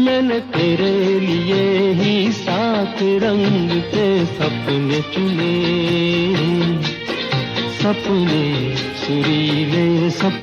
मैंने तेरे लिए ही सात रंग के सपने चुने, सपने सुरीले सप।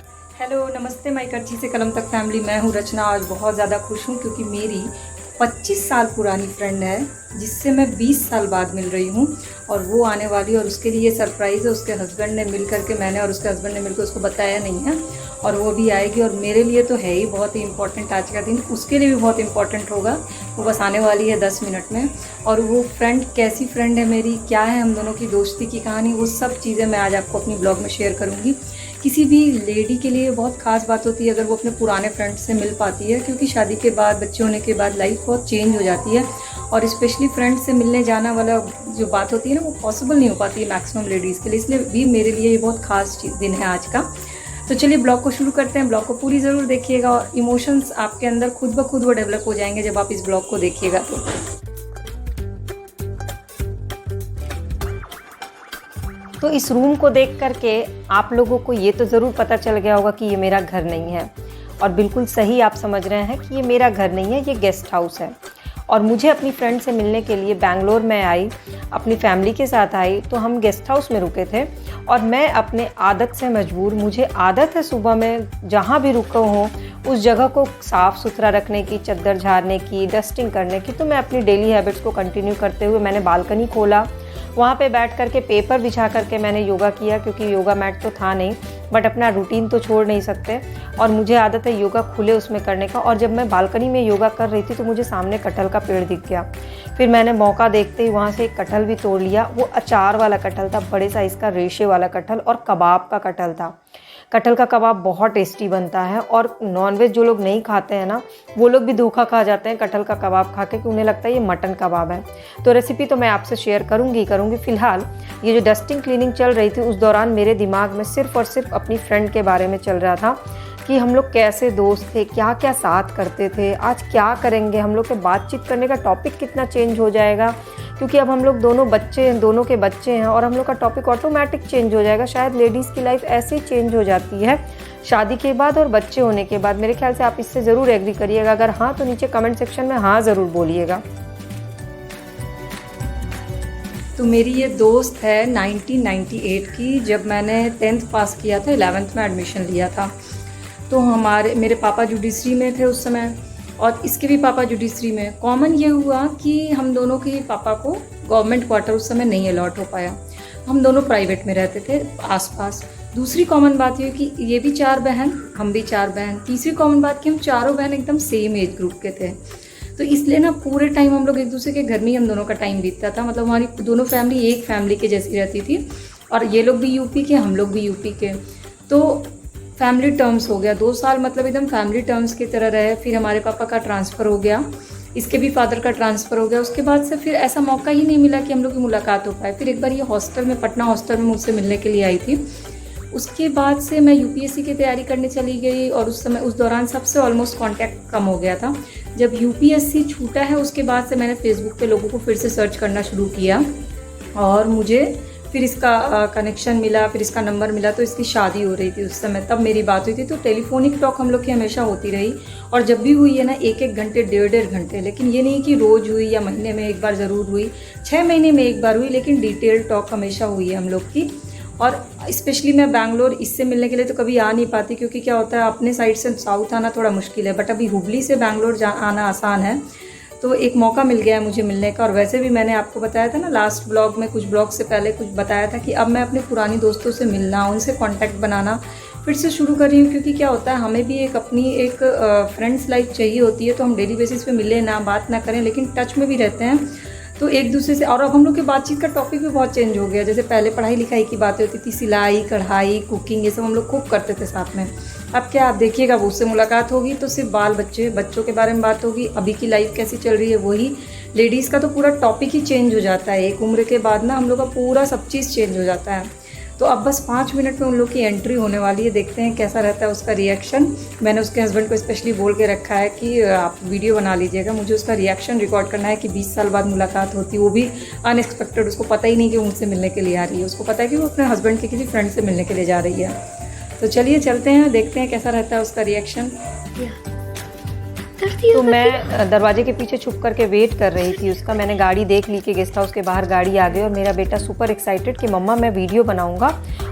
तो मैं दरवाजे के पीछे छुप करके वेट कर रही थी उसका। मैंने गाड़ी देख ली कि गेस्ट हाउस के बाहर गाड़ी आ गई और मेरा बेटा सुपर एक्साइटेड कि मम्मा मैं वीडियो बनाऊंगा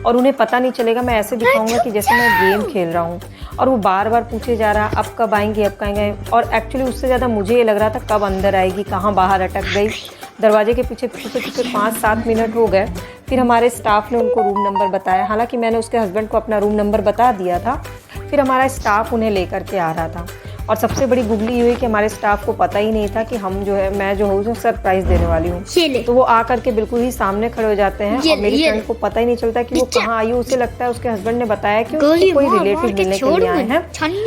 और उन्हें पता नहीं चलेगा, मैं ऐसे दिखाऊंगा कि जैसे मैं गेम खेल रहा हूँ। और वो बार बार पूछे जा रहा अब कब आएंगे अब कब आएंगे। और एक्चुअली उससे ज़्यादा मुझे ये लग रहा था कब अंदर आएगी, कहाँ बाहर अटक गई। दरवाजे के पीछे छुपे छुपे 5-7 मिनट हो गए। फिर हमारे स्टाफ ने उनको रूम नंबर बताया, हालांकि मैंने उसके हस्बैंड को अपना रूम नंबर बता दिया था। फिर हमारा स्टाफ उन्हें लेकर के आ रहा था और सबसे बड़ी गुगली हुई कि हमारे स्टाफ को पता ही नहीं था कि हम जो है मैं जो हूँ सरप्राइज देने वाली हूँ। तो वो आकर के बिल्कुल ही सामने खड़े हो जाते हैं और मेरी फ्रेंड को पता ही नहीं चलता कि वो कहाँ आई। उसे लगता है उसके हस्बैंड ने बताया कि उसको कोई रिलेटिव मिलने के लिए आए हैं,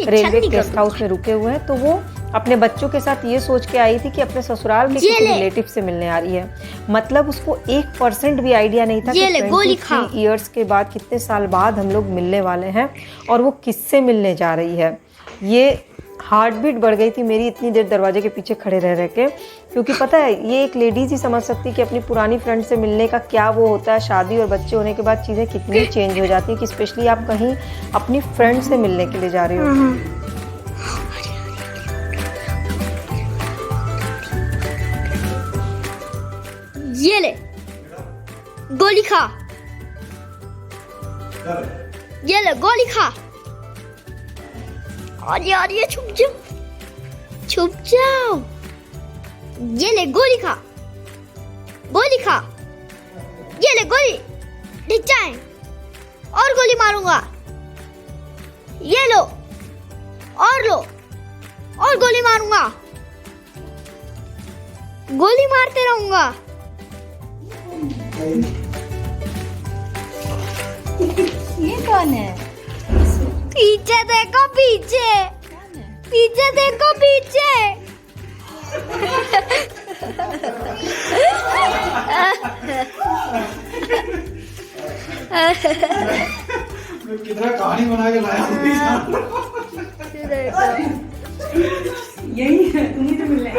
रेलवे गेस्ट हाउस में रुके हुए हैं। तो वो अपने बच्चों के साथ ये सोच के आई थी कि अपने ससुराल के किसी रिलेटिव से मिलने आ रही है। मतलब उसको 1% भी आइडिया नहीं था कि 23 इयर्स के बाद, कितने साल बाद हम लोग मिलने वाले हैं और वो किससे मिलने जा रही है। ये हार्ट बीट बढ़ गई थी मेरी इतनी देर दरवाजे के पीछे खड़े रह के, क्योंकि पता है ये एक लेडीज ही समझ सकती कि अपनी पुरानी फ्रेंड से मिलने का क्या वो होता है। शादी और बच्चे होने के बाद चीज़ें कितनी चेंज हो जाती हैं कि स्पेशली आप कहीं अपनी फ्रेंड से मिलने के लिए जा रहे हो। ये ले गोली खा, ये ले गोली खा। और ये छुप जाओ, छुप जाओ। ये ले गोली खा, गोली खा। ये ले गोली, दिख जाए और गोली मारूंगा। ये लो और लो और गोली मारूंगा, गोली मारते रहूंगा। ये कौन है? पीछे देखो, पीछे पीछे देखो, पीछे। कितना कहानी बना के लाया हूँ। यही है, तुम्ही तो मिलने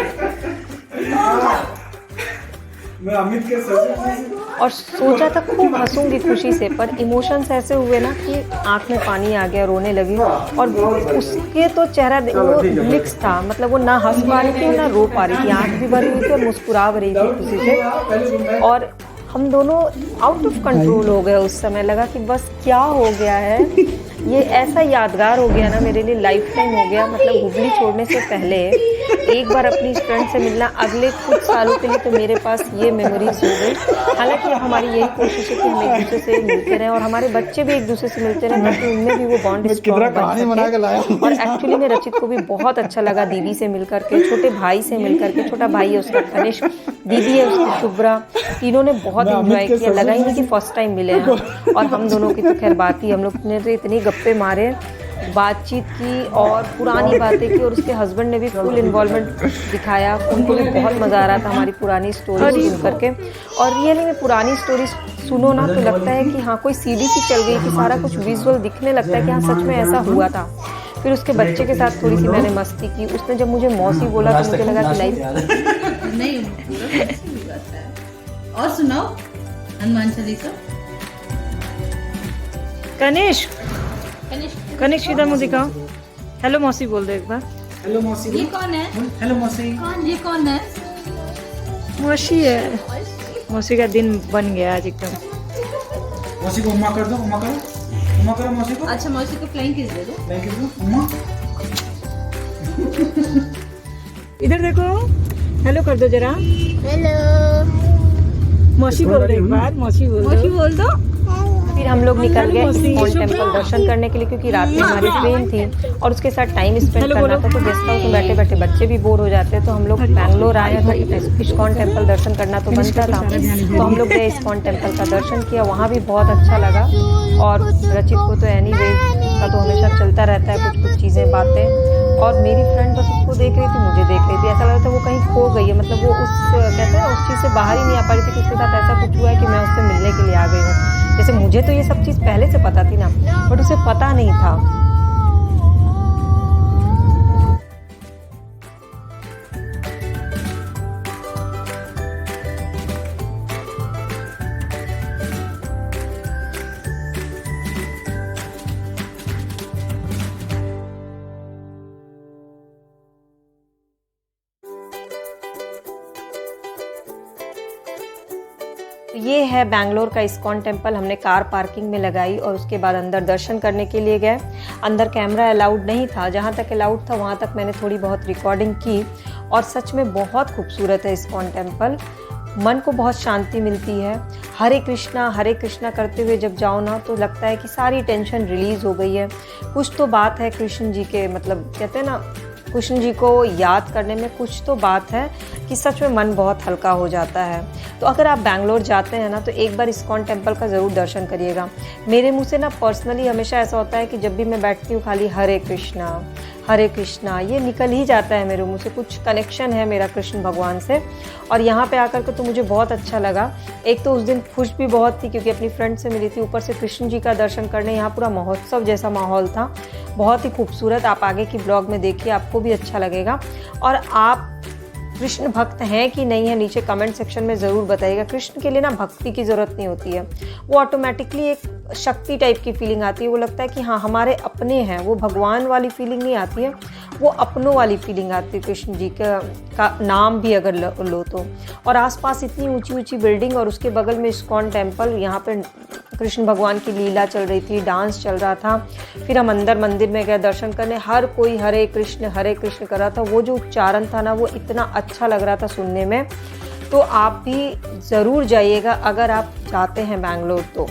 मैं अमित के सर और सोचा था खूब हंसूंगी खुशी से, पर इमोशंस ऐसे हुए ना कि आंख में पानी आ गया, रोने लगी। और उसके तो चेहरा वो मिक्स था, मतलब वो ना हंस पा रही थी ना रो पा रही थी, आंख भी भरी हुई थी और मुस्कुरा रही थी खुशी से। और हम दोनों आउट ऑफ कंट्रोल हो गए उस समय। लगा कि बस क्या हो गया है, ये ऐसा यादगार हो गया ना मेरे लिए, लाइफ टाइम हो गया। मतलब हुबली छोड़ने से पहले एक बार अपनी फ्रेंड से मिलना, अगले कुछ सालों के लिए तो मेरे पास ये मेमोरीज हो गई। हालांकि हमारी यही कोशिश है कि हम एक दूसरे से मिलते रहें और हमारे बच्चे भी एक दूसरे से मिलते रहें, ताकि उनमें भी वो बॉन्ड स्ट्रॉन्ग बन सके। और एक्चुअली में रचित को भी बहुत अच्छा लगा दीदी से मिल करके, छोटे भाई से मिल करके। छोटा भाई है उसका तनिष्क, दीदी है उसकी शुभ्रा। तीनों ने बहुत एंजॉय किया, लगा ही नहीं कि फर्स्ट टाइम मिले हैं। और हम दोनों की तो खैर बात ही, हम लोग ने तो इतनी गप्पे मारे, बातचीत की और पुरानी बातें की। और उसके हस्बैंड ने भी फुल इन्वॉल्वमेंट दिखाया, उनको भी बहुत मज़ा आ रहा था हमारी पुरानी स्टोरी सुन करके। और रियली में पुरानी स्टोरी सुनो ना तो लगता है कि हाँ कोई सीडी सी चल गई, कि सारा कुछ विजुअल दिखने लगता है कि हाँ सच में ऐसा हुआ था। फिर उसके बच्चे के साथ थोड़ी सी मैंने मस्ती की। उसने जब मुझे मौसी बोला तो मुझे लगा कि लाइफ नहीं। और सुनाओ हनुमान चालीसा। कनिष्क इधर मुझे दिखाओ। हेलो मौसी बोल दो एक बार। हेलो मौसी। ये कौन है? हेलो मौसी। ये कौन है? मौसी है। मौसी का दिन बन गया आज एकदम। मौसी को उम्मा कर दो, उम्मा करो, उम्मा करो मौसी को। अच्छा मौसी को फ्लाइंग किस दे दो। फ्लाइंग किस दो, उम्मा। इधर देखो, हेलो कर दो जरा। हेलो मौसी बोल दो एक बार, मौसी बोल दो। फिर हम लोग निकल गए इस्कॉन टेम्पल दर्शन करने के लिए, क्योंकि रात में हमारी ट्रेन थी और उसके साथ टाइम स्पेंड करना था। तो गेस्ट हाउस में बैठे बैठे बच्चे भी बोर हो जाते हैं, तो हम लोग बैंगलोर आए तो इस्कॉन टेम्पल दर्शन करना तो बनता था। तो हम लोग गए इस्कॉन टेम्पल का दर्शन किया, वहाँ भी बहुत अच्छा लगा। और रचित को तो एनीवेज का तो हमेशा चलता रहता है कुछ कुछ चीज़ें, बातें। और मेरी फ्रेंड बस उसको देख रही थी, मुझे देख रही थी। ऐसा लग रहा था वो कहीं खो गई है, मतलब वो उस कहते हैं उस चीज़ से बाहर ही नहीं आ पा रही थी कि उसके साथ ऐसा कुछ हुआ है कि मैं उससे मिलने के लिए आ गई हूँ। जैसे मुझे तो ये सब चीज़ पहले से पता थी ना, बट उसे पता नहीं था। ये है बैंगलोर का इस्कॉन टेम्पल। हमने कार पार्किंग में लगाई और उसके बाद अंदर दर्शन करने के लिए गए। अंदर कैमरा अलाउड नहीं था, जहाँ तक अलाउड था वहाँ तक मैंने थोड़ी बहुत रिकॉर्डिंग की और सच में बहुत खूबसूरत है इस्कॉन टेम्पल। मन को बहुत शांति मिलती है। हरे कृष्णा करते हुए जब जाओ ना तो लगता है कि सारी टेंशन रिलीज़ हो गई है। कुछ तो बात है कृष्ण जी के, मतलब कहते हैं ना, कृष्ण जी को याद करने में कुछ तो बात है कि सच में मन बहुत हल्का हो जाता है। तो अगर आप बैंगलोर जाते हैं ना तो एक बार इस्कॉन टेम्पल का ज़रूर दर्शन करिएगा। मेरे मुंह से ना पर्सनली हमेशा ऐसा होता है कि जब भी मैं बैठती हूँ खाली हरे कृष्णा ये निकल ही जाता है मेरे मुंह से। कुछ कनेक्शन है मेरा कृष्ण भगवान से। और यहाँ पे आकर के तो मुझे बहुत अच्छा लगा। एक तो उस दिन खुश भी बहुत थी क्योंकि अपनी फ्रेंड से मिली थी, ऊपर से कृष्ण जी का दर्शन करने। यहाँ पूरा महोत्सव जैसा माहौल था, बहुत ही खूबसूरत। आप आगे की ब्लॉग में देखिए, आपको भी अच्छा लगेगा। और आप कृष्ण भक्त हैं कि नहीं है नीचे कमेंट सेक्शन में ज़रूर बताइएगा। कृष्ण के लिए ना भक्ति की ज़रूरत नहीं होती है, वो ऑटोमेटिकली एक शक्ति टाइप की फीलिंग आती है। वो लगता है कि हाँ हमारे अपने हैं, वो भगवान वाली फीलिंग नहीं आती है, वो अपनों वाली फीलिंग आती है कृष्ण जी का नाम भी अगर लो तो। और आसपास इतनी ऊंची ऊंची बिल्डिंग और उसके बगल में इस्कॉन टेम्पल। यहाँ पर कृष्ण भगवान की लीला चल रही थी, डांस चल रहा था। फिर हम अंदर मंदिर में गए दर्शन करने। हर कोई हरे कृष्ण कर रहा था। वो जो उच्चारण था ना वो इतना अच्छा लग रहा था सुनने में। तो आप भी ज़रूर जाइएगा अगर आप जाते हैं बैंगलोर तो।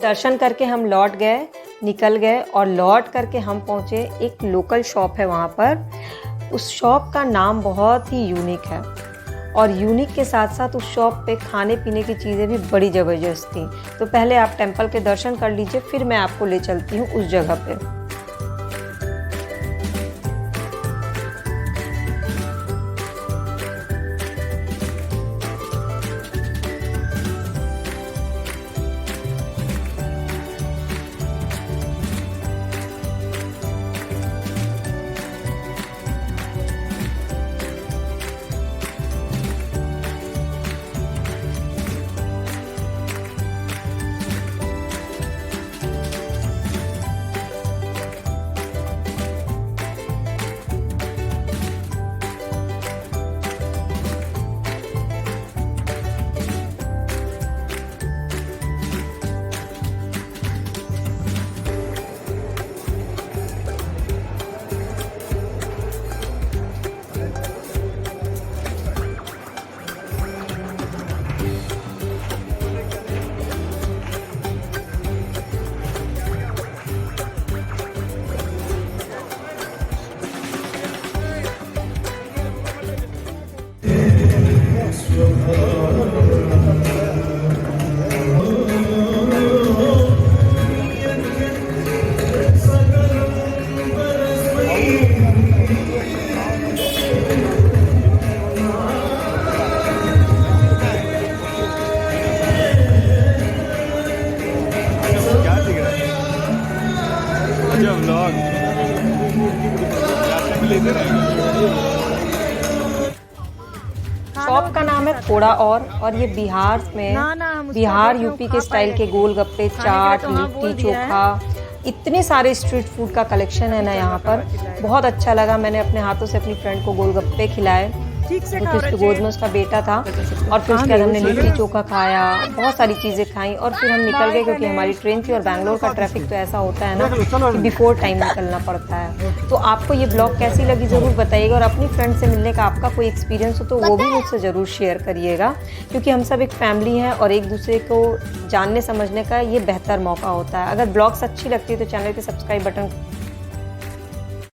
दर्शन करके हम लौट गए, निकल गए और लौट करके हम पहुँचे एक लोकल शॉप है वहाँ पर। उस शॉप का नाम बहुत ही यूनिक है और यूनिक के साथ साथ उस शॉप पे खाने पीने की चीज़ें भी बड़ी ज़बरदस्त थी। तो पहले आप टेम्पल के दर्शन कर लीजिए, फिर मैं आपको ले चलती हूँ उस जगह पे। शॉप का नाम है थोड़ा और ये बिहार में बिहार यूपी के स्टाइल के गोलगप्पे, चाट, लिट्टी चोखा, इतने सारे स्ट्रीट फूड का कलेक्शन है ना यहाँ पर। बहुत अच्छा लगा। मैंने अपने हाथों से अपनी फ्रेंड को गोलगप्पे खिलाए, क्योंकि गोद में उसका बेटा था। और फिर उसके बाद हमने लिट्टी चोखा खाया, बहुत सारी चीज़ें खाई और फिर हम निकल गए क्योंकि हमारी ट्रेन थी। और बैंगलोर का ट्रैफिक तो ऐसा होता है ना कि बिफोर टाइम निकलना पड़ता है। तो आपको ये ब्लॉग कैसी लगी ज़रूर बताइएगा और अपनी फ्रेंड से मिलने का आपका कोई एक्सपीरियंस हो तो वो भी मुझसे ज़रूर शेयर करिएगा, क्योंकि हम सब एक फैमिली हैं और एक दूसरे को जानने समझने का ये बेहतर मौका होता है। अगर ब्लॉग्स अच्छी लगती है तो चैनल के सब्सक्राइब बटन